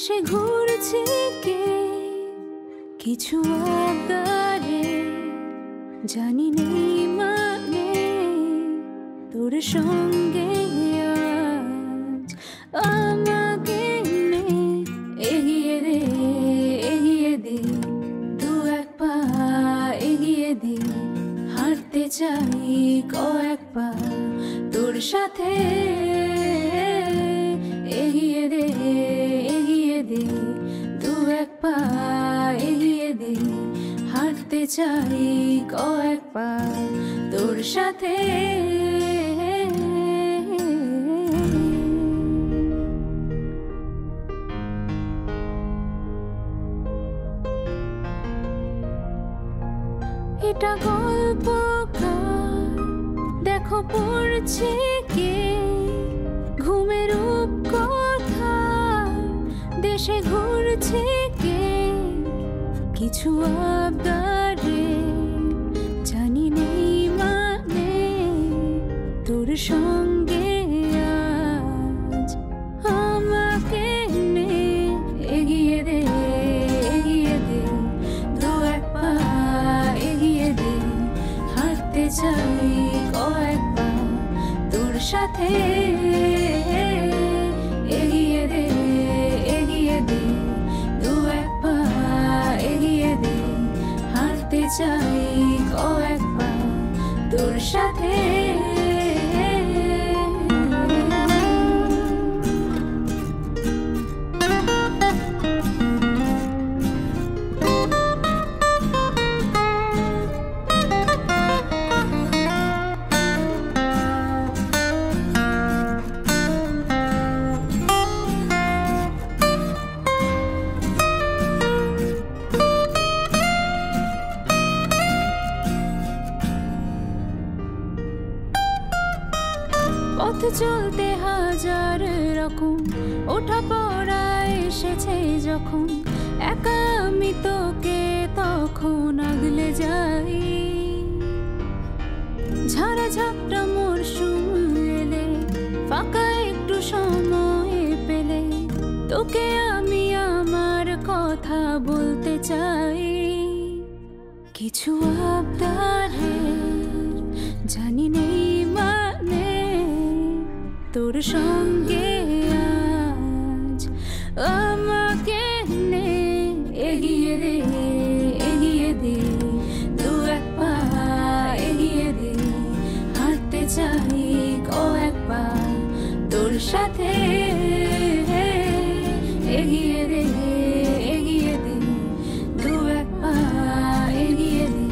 দেশে ঘুরছি কে কিছু আবদারে, জানি নেই মানে তোর সঙ্গে আজ আমাকে নে। এগিয়ে দে এগিয়ে দে দু এক পা এগিয়ে দে, হাঁটতে চাই কয়েক পা তোর সাথে। এগিয়ে দে এগিয়ে দে দু এক পা এগিয়ে দে, হাঁটতে চাই কয়েক পা তোর সাথে। এটা গল্পকার, দেখো পড়ছে কে ঘুমের রূপকথা। দেশে ঘুরছে কে কিছু আবদারে, জানি নেই মানে তোর সঙ্গে আজ আমাকে নে। এগিয়ে দে এগিয়ে দে দু এক পা এগিয়ে দে, হাঁটতে চাই কয়েক পা তোর সাথে। এগিয়ে দে এগিয়ে দে দু এক পা এগিয়ে দে, হাঁটতে চাই কয়েক পা তোর সাথে। পথ চলতে হাজার রকম ওঠা পড়া এসেছে যখন, একা আমি তোকে তখন আগলে যাই। ঝাড়া ঝাপটা মরশুম এলে, ফাঁকা একটু সময় পেলে তোকে আমি আমার কথা বলতে চাই। কিছু আবদারে, জানি নেই মানে তোর সঙ্গে আজ আমাকে নে। এগিয়ে দে এগিয়ে দে দু এক পা এগিয়ে দে, হাঁটতে চাই কয়েক পা তোর সাথে। এগিয়ে দে এগিয়ে দে দু এক পা এগিয়ে দে,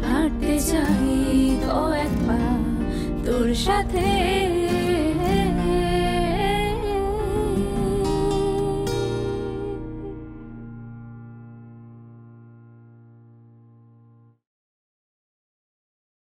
হাঁটতে চাই কয়েক পা তোর সাথে।